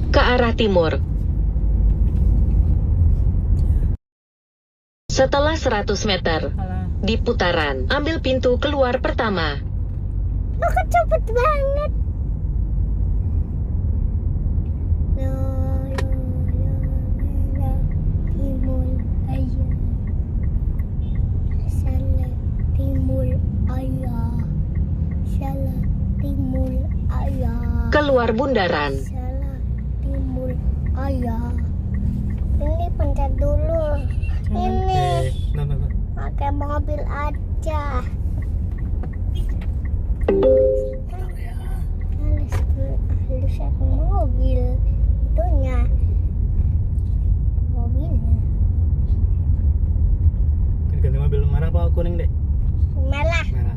ke arah timur. Setelah 100 meter, di putaran, ambil pintu keluar pertama. Kok cepet banget. Timur ayah. Salah timur ayah. Salah timur ayah. Keluar bundaran. Salah timur ayah. Ini pencet dulu. Ini pakai mobil aja. Harus aku mobil itunya mobilnya Ganti mobil merah apa kuning deh? merah. Merah.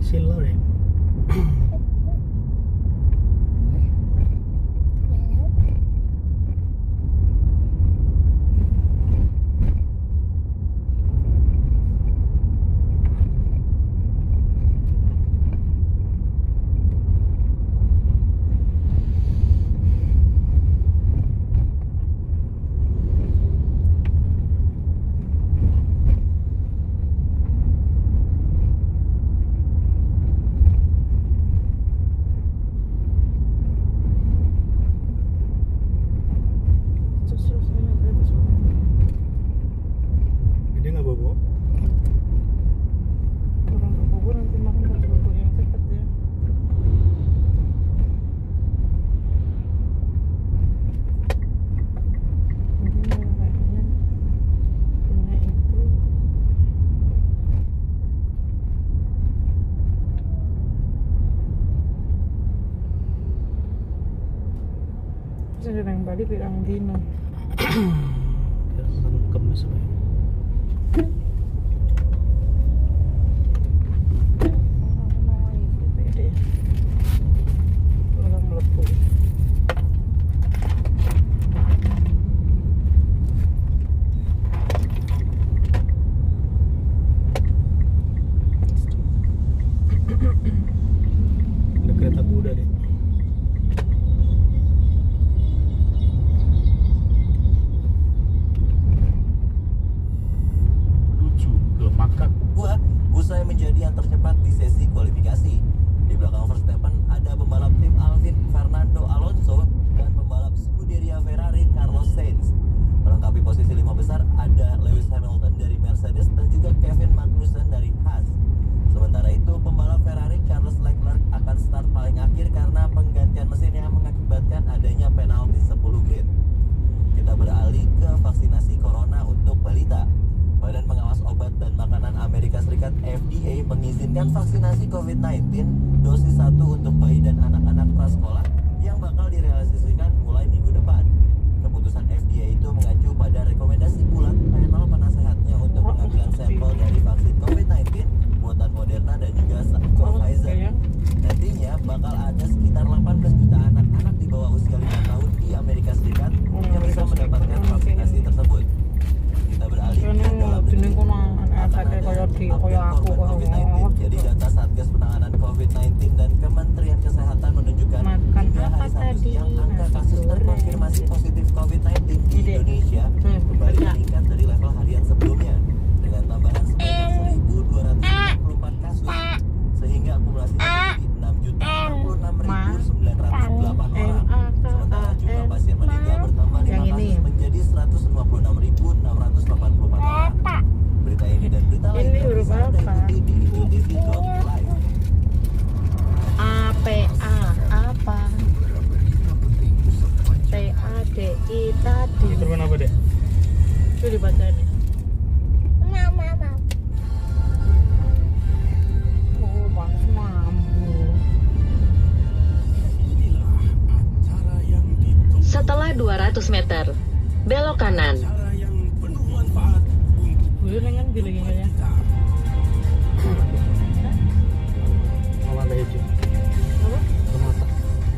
Slow deh. Dia nggak bobo. Orang bobo nanti makan harus bobo yang cepat ya. Ini kayaknya punya itu. Terus ada yang balik bilang Dino. Kemes apa ya? Orang melepuh. Ada kereta kuda deh. Lucu ke Makat. Usai menjadi yang tercepat di sesi kualifikasi. Di belakang Verstappen ada pembalap tim Alvin Fernando Alonso dan pembalap Scuderia Ferrari Carlos Sainz. Melengkapi posisi 5 besar ada Lewis Hamilton dari Mercedes dan juga Kevin Magnussen dari Haas. Sementara itu pembalap Ferrari Charles Leclerc akan start paling akhir karena penggantian mesin yang mengakibatkan adanya penalti 10 grid. Kita beralih ke vaksinasi corona untuk balita. Badan Pengawas Obat dan Makanan Amerika Serikat FDA mengizinkan vaksinasi COVID-19 dosis 1 untuk bayi dan anak-anak prasekolah yang bakal direalisasikan mulai minggu depan. Keputusan FDA itu mengacu pada rekomendasi bulat panel penasehatnya untuk pengambilan sampel dari vaksin COVID-19 buatan Moderna dan juga Pfizer. Nantinya bakal ada sekitar 18 juta anak-anak di bawah usia 5 tahun di Amerika Serikat yang bisa mendapatkan vaksinasi tersebut. Kita beralih ke dalam Jeneng kono anak-anak kaya di kaya aku kaya. Jadi data Satgas Penanganan COVID-19 dan Kementerian Kesehatan menunjukkan Makan hingga apa hari Sabtu tadi? siang angka Nasi kasus goreng. terkonfirmasi positif COVID-19 di Ide. Indonesia kembali meningkat dari level harian sebelumnya dengan tambahan sebanyak 1.244 kasus sehingga akumulasi terjadi 6.066.908 orang. Sementara jumlah pasien meninggal bertambah 5 Yang ini. kasus menjadi 156.684 orang. Berita ini dan berita Ini lainnya huruf bisa Anda apa? ikuti di indotv.live. APA apa? TADI tadi. Itu terbang apa deh? Itu dibaca nih. Mama. Oh, Bang mampu. Setelah 200 meter, belok kanan. Gue nengen bilang kayaknya. Mama ada hijau. Apa? Mata.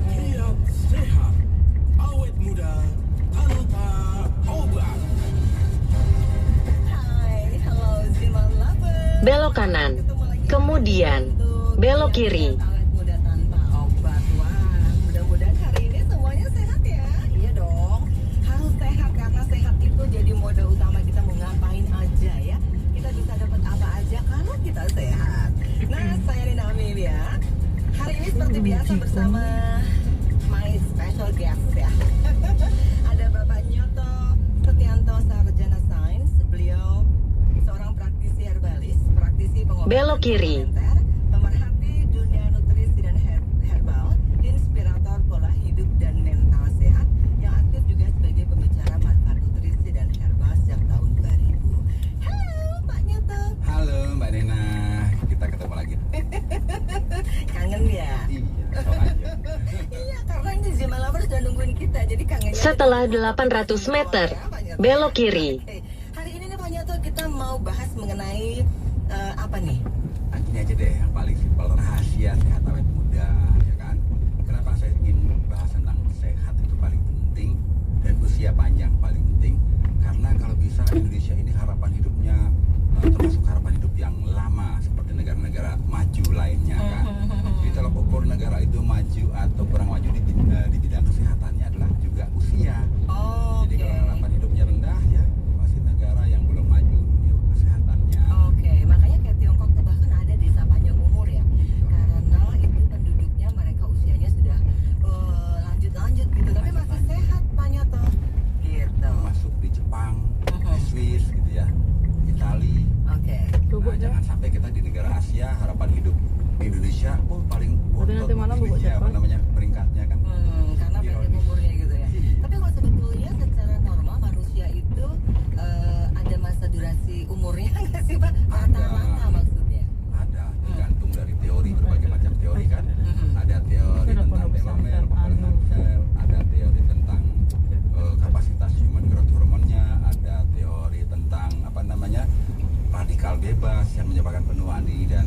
Lihat sehat, awet muda, tanpa obat. Hi, hello belok kanan, kemudian belok kiri. Awet muda tanpa obat. Wah, mudah-mudahan hari ini semuanya sehat ya. Iya dong, harus sehat karena sehat itu jadi modal utama kita mau ngapain aja ya. Kita bisa dapat apa aja kalau kita sehat. Nah, saya Nina Amelia. Hari ini seperti biasa bersama my special guest ya. Ada Bapak Nyoto Setianto, sarjana sains. Beliau seorang praktisi herbalis, praktisi pengobatan Belok kiri. komplementer, pemerhati dunia nutrisi dan herbal, inspirator pola hidup dan mental sehat, yang aktif juga sebagai pembicara manfaat nutrisi dan herbal sejak tahun 2000. Halo Pak Nyoto. Halo Mbak Nena, kita ketemu lagi. Kangen ya? Iya, so aja. Iya, karena ini Zima Lovers udah nungguin kita, jadi kangennya. Setelah 800 meter, belok kiri. Oke, hari ini nih Pak Nyoto kita mau bahas mengenai apa nih? Ini aja deh yang paling simpel, rahasia sehat awet muda, ya kan? Kenapa saya ingin bahas tentang sehat itu paling penting dan usia panjang paling penting? Karena kalau bisa Indonesia ini harapan hidupnya termasuk harapan hidup yang lama seperti negara-negara maju lainnya kan. Jadi kalau ukur negara itu maju atau kurang maju di bidang kesehatannya adalah juga usia. Oh, Jadi kalau harapan hidupnya rendah ya masih negara yang belum maju di kesehatannya. Oke, makanya kayak Tiongkok tuh bahkan ada desa panjang umur ya. Karena itu penduduknya mereka usianya sudah lanjut-lanjut gitu, tapi masih sehat Pak Nyoto. Gitu. Masuk di Jepang, di Swiss gitu ya, Itali. Oke. Nah, jangan sampai kita di negara Asia harapan hidup Indonesia paling Tapi nanti malam Bu, ininya, apa Jepang. namanya peringkatnya kan. Karena pendek umurnya gitu ya. Tapi kalau sebetulnya secara normal manusia itu ada masa durasi umurnya nggak sih Pak? Rata-rata maksudnya. Ada tergantung dari teori, berbagai macam teori kan. Ada teori tentang telomer, pembentukan sel, ada teori tentang kapasitas human growth hormonnya, ada teori tentang apa namanya radikal bebas yang menyebabkan penuaan diri dan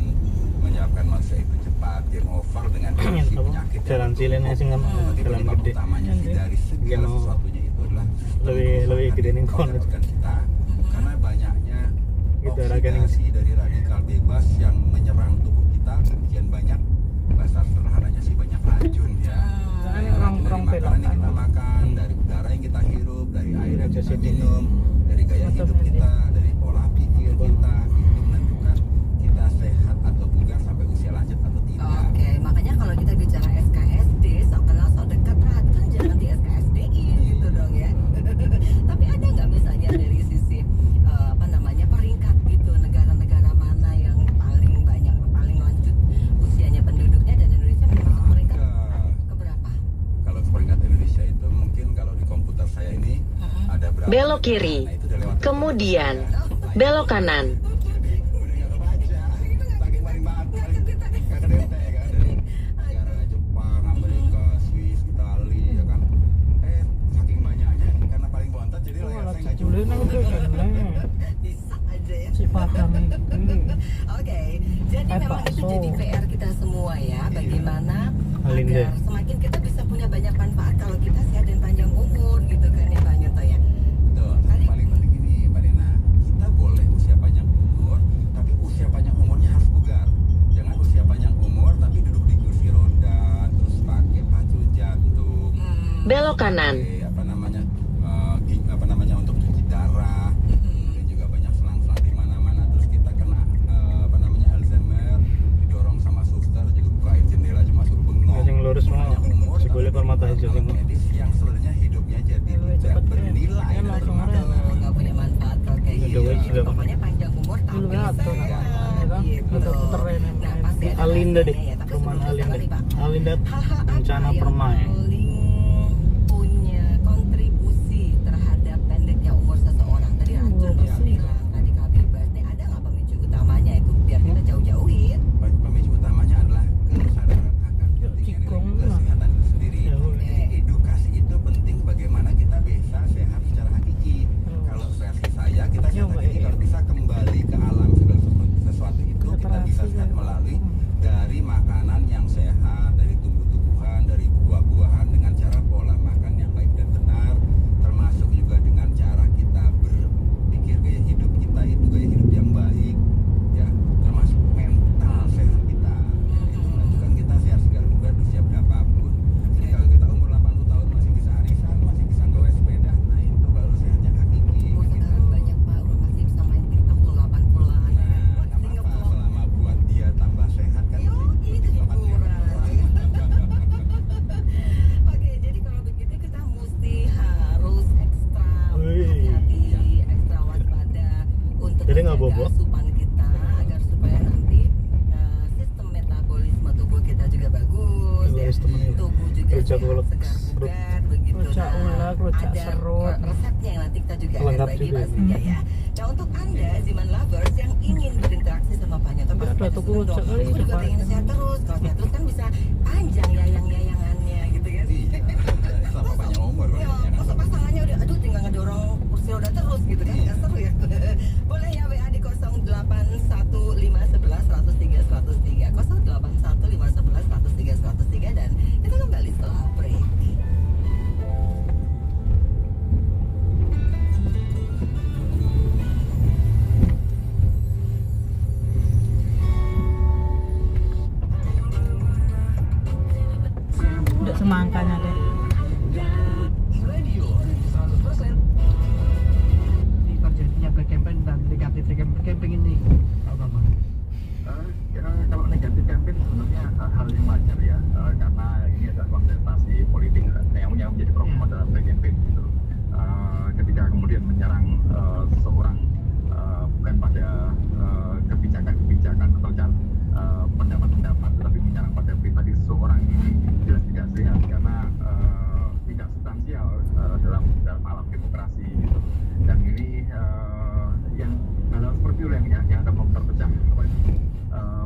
menyebabkan manusia itu cepat game over dengan kondisi penyakit. Jalan cilennya sih nggak Tapi jalan penyebab gede. utamanya sih dari segala Geno. sesuatunya itu adalah Lebih gede nih kon. organ kita karena banyaknya Gitu, organ oksidasi dari radikal bebas yang menyerang tubuh kita. Sekian banyak bahasa sederhananya sih banyak racun ya. Jangan Dari rong-rong makanan yang kita belokan. makan, dari udara yang kita hirup, dari air yang kita minum, dari gaya hidup kita, dari pola pikir kita, itu menentukan kita sehat atau bukan sampai usia lanjut atau tidak. Oke, makanya kalau kita bicara SKSD, sok kenal sok dekat, perhatian jangan di SKSD-in gitu dong ya. Tapi ada nggak misalnya dari sisi apa namanya peringkat gitu, negara-negara mana yang paling banyak, paling lanjut usianya penduduknya, dan Indonesia masuk peringkat keberapa? Kalau peringkat Indonesia itu mungkin kalau di komputer saya ini ada berapa? Belok kiri. Nah, itu udah lewat. Kemudian belok kanan. Saking paling banget, paling nggak kedetek ya kan, dari negara Jepang, Amerika, Swiss, Itali ya kan. Saking banyaknya karena paling bontot jadi layar saya nggak Boleh nang cukup. Bisa aja ya. si Padang ini. Oke, jadi memang itu bakso. jadi PR kita semua ya. Bagaimana Alinda. agar semakin kita bisa punya banyak manfaat kalau kita sehat dan panjang umur gitu kan ya Pak Nyoto ya. Betul. Yang paling penting ini Mbak Nena, kita boleh usia panjang umur, tapi usia panjang umurnya harus bugar. Jangan usia panjang umur tapi duduk di kursi roda, terus pakai pacu jantung. Belok kanan. Apa namanya untuk cuci darah. Kemudian juga banyak selang-selang di mana-mana. Terus kita kena Alzheimer, didorong sama suster, jadi bukain jendela cuma suruh bengong. Yang lurus mah Panjang umur, si boleh tapi permata hijau sih. medis yang sebenarnya hidupnya jadi tidak bernilai Enak dari kemarin. mata. Nggak punya manfaat kalau kayak Udah, gitu. sudah. Pokoknya panjang umur tapi Dulu ya, tuh, sehat. kan? Gitu. Puter-puter ini. Nah, pasti ada Alinda deh, hasilnya ya. Tapi perumahan sebelum Alinda. kesana nih, Pak, Alinda hal-hal apa rencana yang permai. paling punya kontribusi terhadap pendeknya umur seseorang? Tadi racun Iya. udah bilang, radikal bebas. Nih ada nggak pemicu utamanya itu biar kita jauh-jauhin? Pemicu utamanya adalah kesadaran akan pentingnya Cikong nilai lah. kesehatan itu sendiri. Ya, Jadi edukasi itu penting bagaimana kita bisa sehat secara hakiki. Kalau versi saya kita sehat hakiki kalau bisa kembali ke alam, segala sesuatu itu kita bisa sehat melalui dari makanan yang sehat, dari tumbuh-tumbuhan, dari buah-buahan, Bobo. asupan kita agar supaya nanti sistem metabolisme tubuh kita juga bagus ya. Terus temen itu. Tubuh juga Rujak sehat, ulek segar bugar begitu. Rujak ulek, rujak ada serut. resepnya yang nanti kita juga akan Lengkap bagi juga. pastinya ya. Nah untuk anda Ziman lovers yang ingin berinteraksi sama Pak Nyoto, Tapi ada tuku rujak kali aku juga depan. pengen sehat terus. Kalau sehat terus kan bisa panjang yayangannya gitu kan. Sama banyak umur Ya, masa pasangannya udah aduh tinggal ngedorong kursi roda terus gitu kan, nggak seru ya. Boleh ya WA di 081511103103 081511103103 dan kita kembali setelah break. Udah semangkanya deh. Terjadinya black campaign dan negatif campaign ini, Pak Bambang? Kalau negatif campaign sebenarnya hal yang wajar ya, karena ini adalah kontestasi politik yang menjadi problem adalah black campaign gitu. Ketika kemudian menyerang seseorang bukan pada kebijakan-kebijakan atau pendapat-pendapat, tetapi menyerang pada pribadi seseorang ini jelas tidak sehat karena tidak substansial dalam alam demokrasi gitu. Dan ini yang hal seperti itu yang akan memperpecah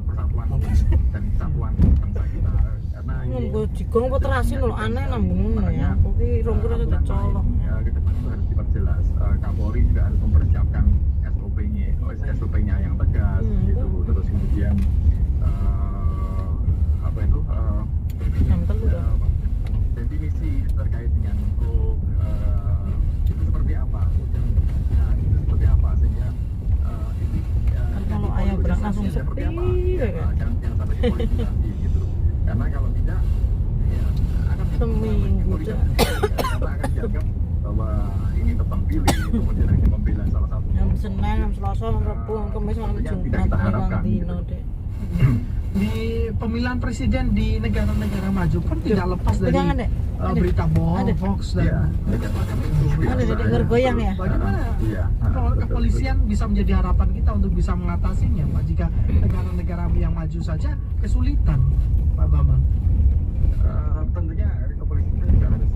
persatuan dan kesatuan bangsa kita karena ini Gue jigong apa terasin lho aneh nambung ya. Aku ki rong-rong itu colok. ke depan itu harus diperjelas. Kapolri juga harus mempersiapkan SOP-nya yang tegas gitu. Terus kemudian Jam telu dah. definisi terkait dengan hukum itu seperti apa, itu seperti apa sehingga ini Kalau ayah berang langsung sepi jangan sampai dipolitisasi gitu. Karena kalau tidak ya akan Seminggu karena akan dianggap bahwa ini tebang pilih kemudian hanya membela salah satu Jam Senin, jam Selasa, jam Rabu, jam Kamis, malam Jumat, malam Dino deh. Di pemilihan presiden di negara-negara maju kan tidak lepas dari Jangan, Dek. berita bohong, Ada. hoax ya dan Ada jadi bergoyang ya. bagaimana iya kepolisian bisa menjadi harapan kita untuk bisa mengatasinya, Pak, jika negara-negara yang maju saja kesulitan, Pak Bambang? Tentunya kepolisian juga harus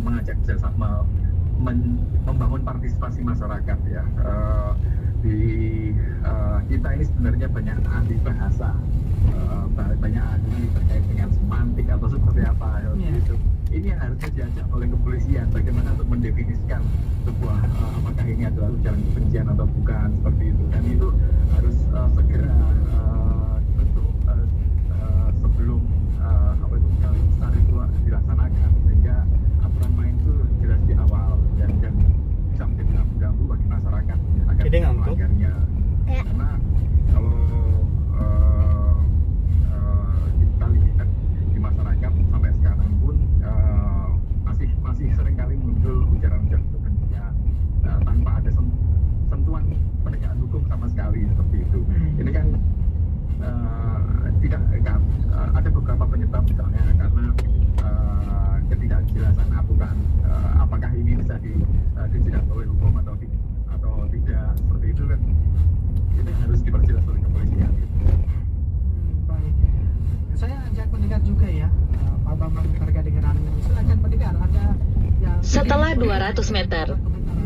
mengajak kerjasama membangun partisipasi masyarakat ya. Kita ini sebenarnya banyak ahli bahasa, banyak ahli terkait dengan semantik atau seperti apa gitu. Ini yang harusnya diajak oleh kepolisian bagaimana untuk mendefinisikan sebuah apakah ini adalah ujaran kebencian atau bukan seperti itu, dan itu harus segera dibentuk sebelum kali besar itu dilaksanakan sehingga aturan main itu jelas di awal dan bisa menjadi rambu-rambu bagi masyarakat agar melanggarnya. Karena kalau kita lihat di masyarakat sampai sekarang pun masih seringkali muncul ujaran-ujaran kebencian tanpa ada sentuhan penegakan hukum sama sekali seperti itu. Ini kan tidak ada beberapa penyebab, misalnya karena ketidakjelasan aturan apakah ini bisa dijerat oleh hukum atau tidak, seperti itu kan ini harus diperjelas oleh kepolisian. Baik, saya ajak pendengar juga ya, Pak Bambang, terkait dengan hal ini. Silakan pendengar, ada yang Setelah 200 meter,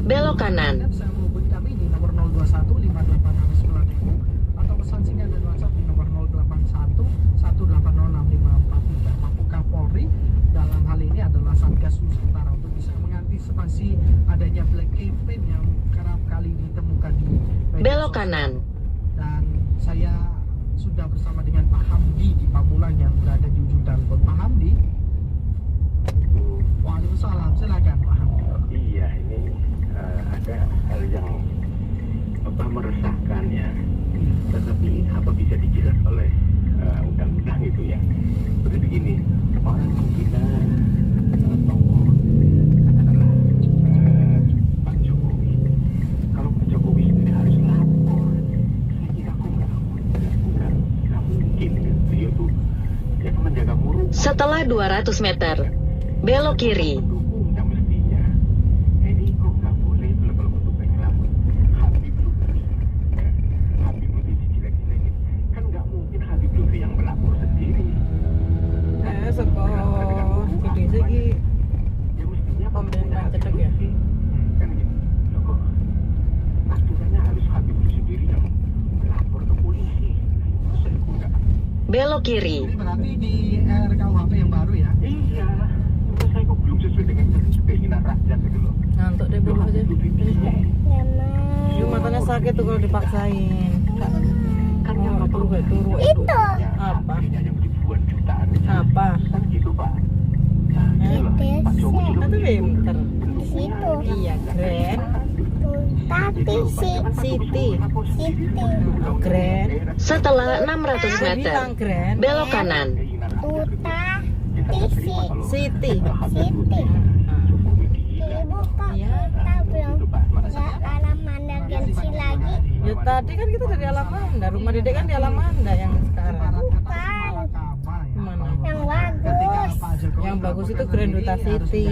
belok kanan. Bisa menghubungi kami di nomor 0215869 atau pesan singkat dan WhatsApp di nomor 0811806543. Pak Kapolri dalam hal ini adalah Satgas Nusantara untuk bisa mengantisipasi adanya black campaign yang kerap kali ditemukan di media Belok sosial. kanan. Dan saya sudah bersama dengan Pak Hamdi di Pamulang yang berada di ujung telepon. Pak Hamdi. Waalaikumsalam, silakan Pak Hamdi. Iya, ini ada hal yang meresahkan ya, tetapi apa bisa dijelas oleh undang-undang itu ya. Seperti begini, orang kita tokoh adalah Pak Jokowi. Kalau Pak Jokowi sendiri harus lapor, saya kira kok nggak mungkin. Beliau tuh dia kan menjaga mulut. Setelah 200 meter, belok kiri. dirinya lapor ke polisi. Saya enggak. Belok kiri. Ini berarti di RKUHP yang baru ya? Iya, saya kok belum sesuai dengan keinginan rakyat gitu loh. Ngantuk deh belum aja. Ya, Ma. Dia matanya sakit tuh kalau dipaksain. Oh, turu. Itu. Apa? Yang ribuan jutaan. Apa? Kan gitu, Pak. Di Pak Jokowi desa. Itu pinter. Di situ. Iya, Grand. Tati Siti. Grand. Setelah 600 Dia meter, bilang Grand. belok kanan. Tuta Tisi Siti. Siti. Ibu kok Iya. kita belum nggak alam mandang Gensi lagi. Ya tadi kan kita dari Alamanda. Rumah Dedek kan di Alamanda yang sekarang. Bukan Mana? yang bagus. Yang bagus itu Grand Duta City.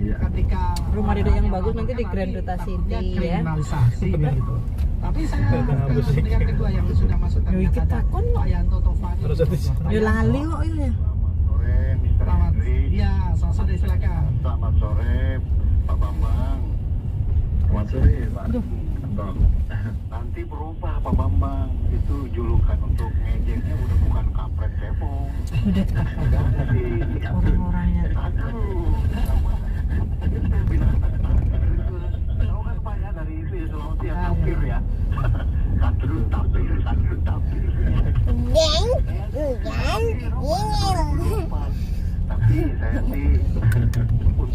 Ketika Rumah Dedek yang bagus nanti di Grand Duta City ya. kriminalisasi gitu. Tapi saya dengan kedua yang sudah masuk Ya, iki takon kok. Pak Yanto Taufani. Terus habis. Ya lali kok ya. Sore, Mr. Selamat. Henry. Iya, selamat sore silakan. Selamat sore, Pak Bambang. Selamat sore, Pak. Anton. Nanti berubah, Pak Bambang. Itu julukan untuk ngejeknya udah bukan kampret cebong. Udah orang-orangnya. Aduh. Tahu kan Pak ya dari itu ya selalu tiap tampil ya. Sadrun tampil. Geng, geng, geng. Tapi saya sih untuk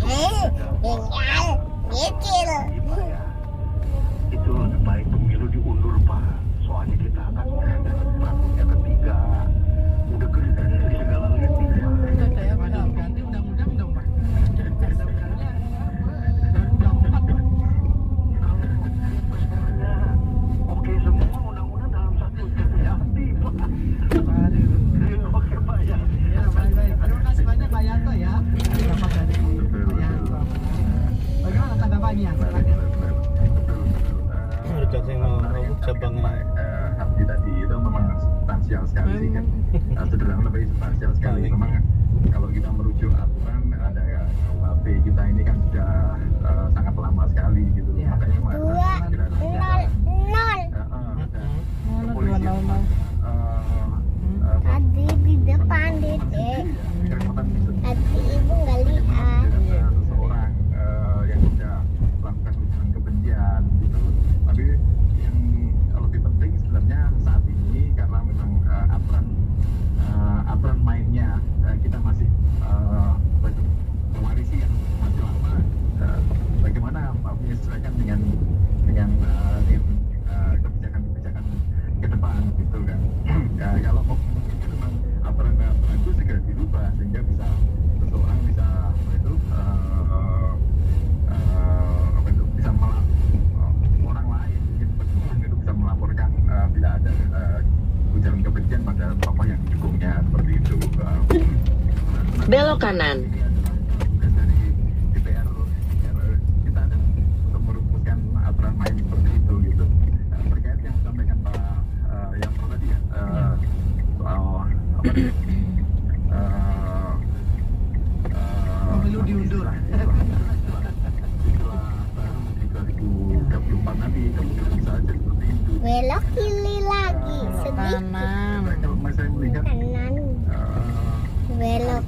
Genggal, gecil. itu lebih baik pemilu diundur Pak. Soalnya kita akan rambutnya ketiga. Udah kerja di segala lini Pak. Ada ya, Pak. Ganti undang-undang dong, Pak. Undang-undangnya undang-undang 4, Pak. Oke semua undang-undang dalam satu ganti Pak. Oke Pak ya. Ya, baik-baik. Terima kasih banyak Pak Yanto ya. Dapat dari Pak Yanto. Bagaimana tanggapannya? Harga yang mau cabangnya. Abdi tadi itu memang substansial sekali sih kan. Sederhana lebih substansial sekali. Memang kalau kita merujuk aturan ada KUHP kita ini kan sudah sangat lama sekali gitu. Makanya memang harus segera 200. Tadi di depan Dedek. Tadi ibu nggak lihat. seseorang yang sudah melakukan ujaran kebencian gitu. Tapi yang lebih penting sebenarnya saat ini karena memang aturan mainnya kita masih mewarisi yang masih lama. Bagaimana menyesuaikan dengan kebijakan-kebijakan ke depan gitu kan. Ya, kalau mungkin memang aturan itu segera dirubah sehingga bisa seseorang bisa bisa orang lain mungkin pejuang itu bisa melaporkan bila ada ujaran kebencian pada tokoh yang didukungnya seperti itu. Belok kanan. Ini adalah tugas dari DPR kita ada untuk merumuskan aturan main seperti itu gitu. Terkait yang disampaikan Pak Yanto tadi ya soal apa Pemilu diundur. nanti kemudian bisa aja seperti itu. Belok kiri lagi, sedikit Kanan. Kalau saya melihat kanan. Belok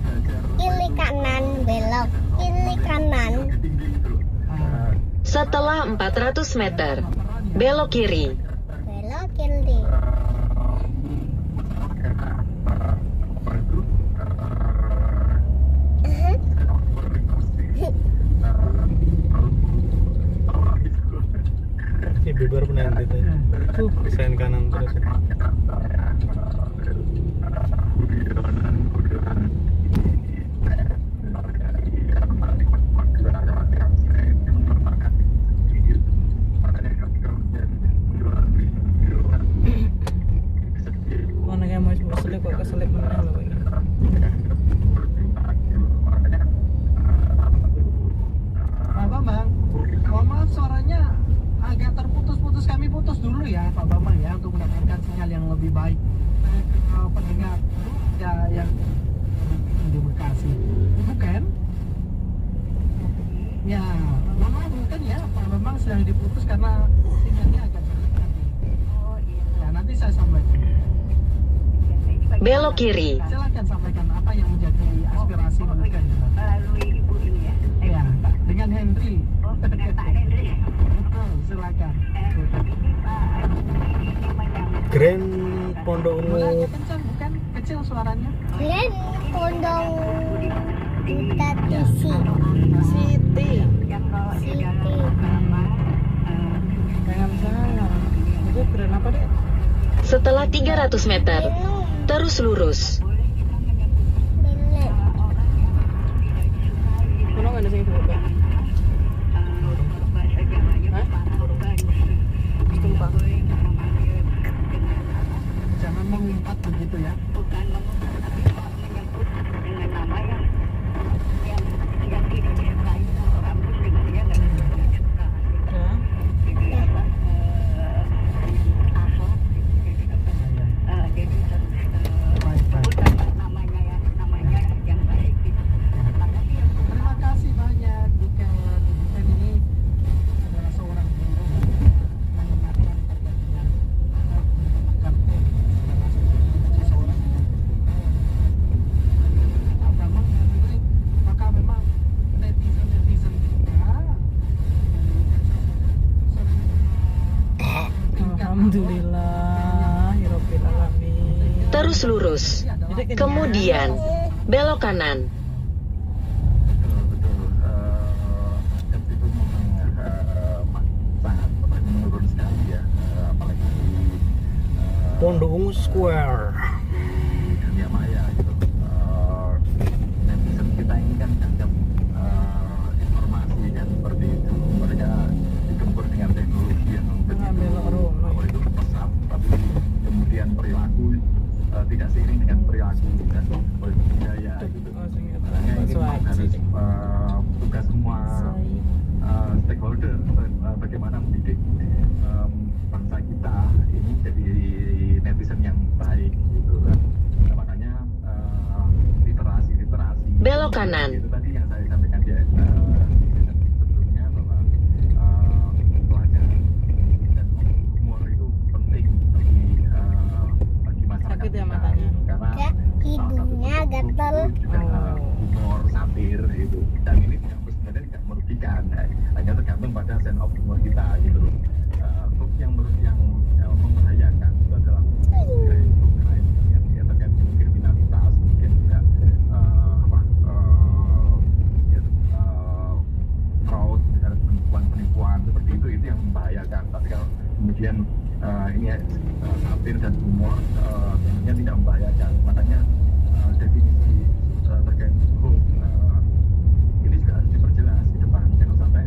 kiri kanan, belok kiri kanan. Setelah 400 meter, belok kiri. Belok kiri. Ibu baru pernah itu. Desain kanan terus. Mana yang mau keselip kok keselip menang loh ini. Pak Bambang, mohon maaf suaranya agak terputus-putus, kami putus dulu ya Pak Bambang ya untuk mendapatkan sinyal yang lebih baik. Pendengar ya yang di Bekasi, bukan? Ya, mohon maaf bukan ya Pak Bambang sedang diputus karena sinyalnya agak terlihat. saya sampaikan. Belok kiri. Silakan sampaikan apa yang menjadi aspirasi mereka. Melalui ibu ini ya. Ya, dengan Henry. Oh, dengan Pak Henry. Betul, silakan. Ini Pak, ini gimana? Grand Pondok Ungu. Suaranya kencang, bukan kecil suaranya. Kalian pondok kita di Siti. Yang kalau di Siti. dalam agama, Jangan salah. Itu keren apa deh? Setelah 300 meter, terus lurus. Belet. Kono nggak ada sing buka. bahasa Jawanya Hah? Sumpah. Jangan mengumpat begitu ya. bukan mengubah, tapi menyebut dengan nama yang tidak disukai sama orang Muslim, dia nggak suka. Ya. Jadi apa? Asal. Jadi terus Baik, baik. sebut namanya yang baik. Makasih ya. Terima kasih banyak Bukan. Bukan ini adalah seorang guru mengingatkan terkait dengan kartu seseorang yang agama Henry. Maka memang netizen kita sering Alhamdulillah, Hirobbil Alamin. Terus lurus. Kemudian belok kanan. Betul. Dan itu memang sangat menurun sekali ya, apalagi Pondok Ungu Square. di dunia maya gitu. Netizen kita ini kan anggap informasi kan seperti itu. Mereka digempur dengan teknologi yang begitu awal itu pesat, tapi kemudian perilaku tidak seiring dengan perilaku dan budaya gitu. Makanya ini memang harus tugas semua stakeholder bagaimana mendidik bangsa kita ini jadi netizen yang baik gitu kan. Nah, makanya literasi Belok kanan. itu tadi yang saya sampaikan di sebelumnya bahwa pelajaran dan humor itu penting bagi masyarakat Sakit ya kita, matanya. gitu. Karena Ya, hidungnya gatel. juga humor satir itu, dan ini sebenarnya tidak merugikan, hanya tergantung pada sense of humor kita gitu loh. Untuk yang membahayakan itu adalah crime yang terkait dengan kriminalitas, kemudian juga fraud, misalnya penipuan seperti itu yang membahayakan. Tapi kalau kemudian ini satir dan humor tentunya tidak membahayakan. Makanya definisi terkait hukum ini juga harus diperjelas di depan, jangan sampai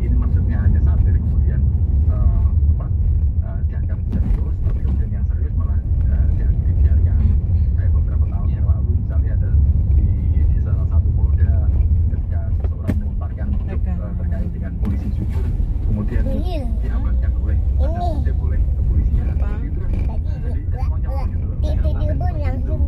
ini maksudnya hanya satir kemudian dianggap serius, tapi kemudian yang serius malah dibiarkan. Kayak beberapa tahun yang lalu misalnya ada di salah satu polda ketika seseorang melontarkan terkait dengan polisi jujur, kemudian diamankan oleh kepolisian. Itu kan jadi konyol gitu loh. Titik-titik pun langsung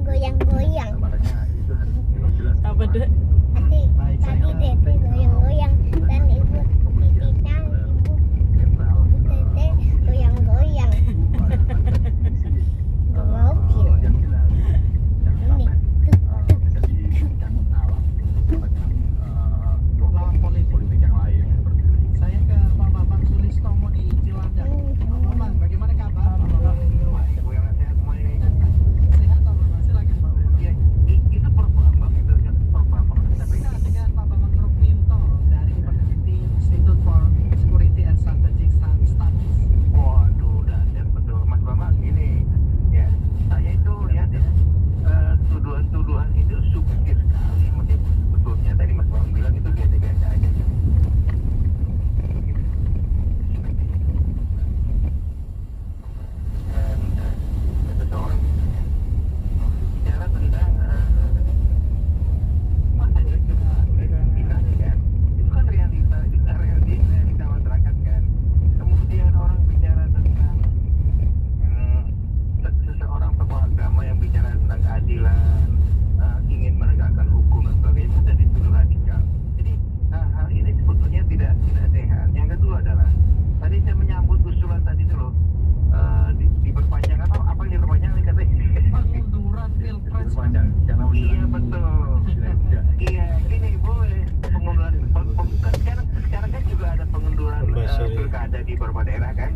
daerah kan,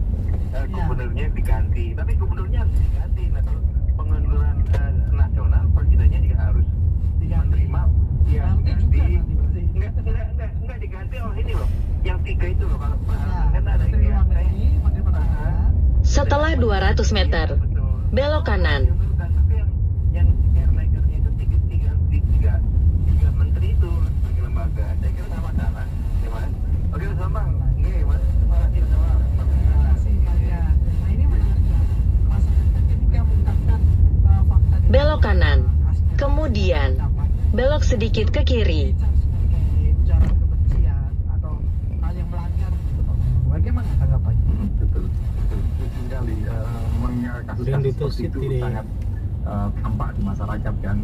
gubernurnya diganti, tapi gubernurnya harus diganti. Nah kalau pengunduran nasional, presidennya juga harus menerima dia diganti. Enggak diganti oleh ini loh, yang 3 itu loh kalau kan ada yang Setelah 200 meter, belok kanan. yang airlinernya itu tiga menteri itu sebagai lembaga. Saya kira sama masalah, gimana? Oke, sama ini mas, makasih sama. Nah ini menarik ya, masyarakat ketika mengungkapkan fakta Belok kanan. Kemudian, belok sedikit ke kiri. ujaran kebencian atau hal yang melanggar gitu Pak. Bagaimana tanggapannya? Betul sekali. Kasus-kasus seperti itu sangat tampak di masyarakat kan,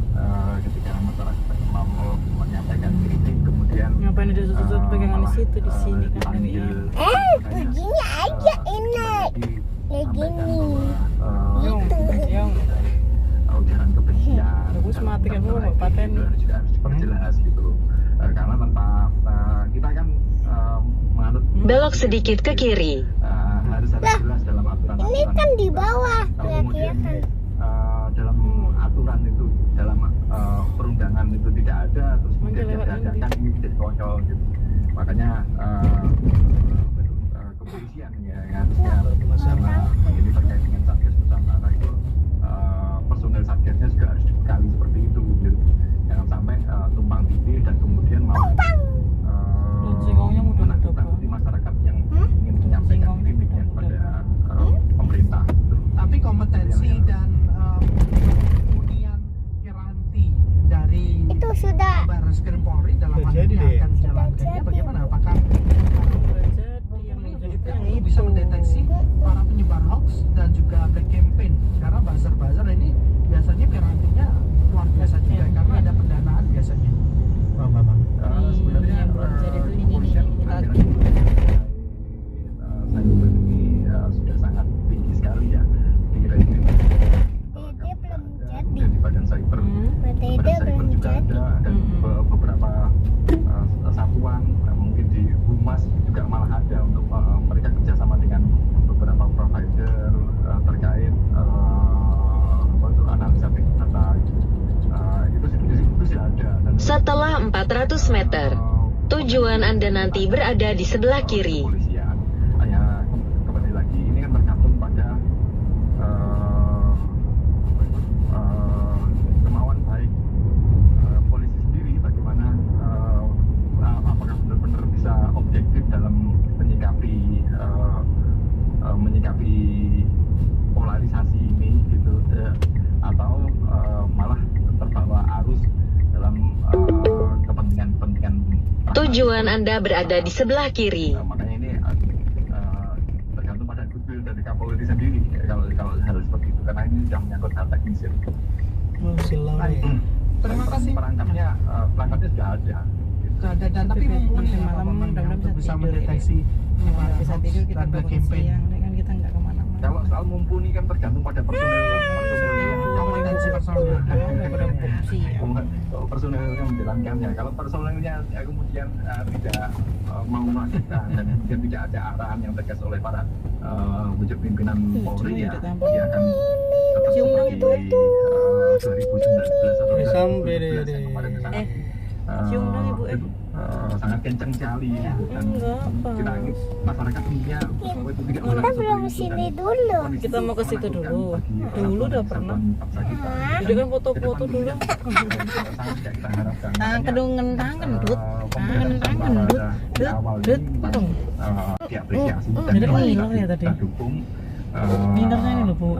ketika masyarakat mau menyampaikan kritik kemudian Ngapain ada sudut pegangan di situ di sini kan dari begini aja enak. Kayak gini. ujaran kebencian. Bagus mati kan lu paten. Juga harus diperjelas gitu. Karena tanpa kita kan menganut Belok sedikit ke kiri. harus jelas dalam aturan. Ini kan di bawah. Kalau kemudian dalam aturan itu, dalam perundangan itu tidak ada, terus kemudian diadakan, ini menjadi konyol gitu. Makanya kepolisian ya harusnya ini terkait dengan Satgas Nusantara itu, personel Satgasnya juga harus dibekali seperti itu gitu. Jangan sampai tumpang tindih dan kemudian malah menakut-nakuti masyarakat yang ingin menyampaikan kritiknya kepada pemerintah. Tapi kompetensi dan kemudian garansi dari Itu sudah Barreskrim Polri dalam hal ini akan dijalankannya bagaimana? Apakah itu bisa mendeteksi para penyebar hoax dan juga black campaign? Karena buzzer-buzzer ini biasanya garansinya luar biasa juga karena ada pendanaan biasanya. Sebenarnya kepolisian saya ini sudah sangat tinggi sekali ya. Kira-kira ini di badan cyber. Badan cyber juga ada beberapa satuan, mungkin di Humas juga malah ada untuk mereka kerjasama dengan beberapa provider terkait analisa big data. Itu sih ada. Setelah 400 meter, tujuan Anda nanti berada di sebelah kiri. Kepolisian hanya kembali lagi ini kan tergantung pada kemauan baik polisi sendiri, bagaimana apakah benar-benar bisa objektif dalam menyikapi polarisasi ini gitu, atau malah terbawa arus dalam kepentingan Tujuan Anda berada di sebelah kiri. makanya ini tergantung pada goodwill dari Kapolri sendiri kalau hal seperti itu, karena ini sudah menyangkut hal teknis. Terima kasih. Perangkapnya sudah ada. Dan tapi mumpuni ya Pak Bambang untuk bisa mendeteksi bisa tidur kita dan black bangun campaign. siang kan kita nggak kemana-mana. Kalau soal mumpuni kan tergantung pada personelnya. Kompetensi personel. Personelnya menjalankannya. Kalau personelnya kemudian tidak mau melakukan dan kemudian tidak ada arahan yang tegas oleh para wujud pimpinan Polri, ya dia akan tetap seperti 2019 atau 2019 yang kemarin ke sana. Cium dong Ibu Sangat kencang sekali dan kita masyarakat dunia itu tidak kita belum sini dulu. Kita mau ke situ dulu. Dulu udah pernah. Jadi kan foto-foto dulu. Kedungan tangan dut. Tangan dut. Dong. Diapresiasi dan Jadi hilang ya tadi. kita dukung Mindernya ini loh Bu.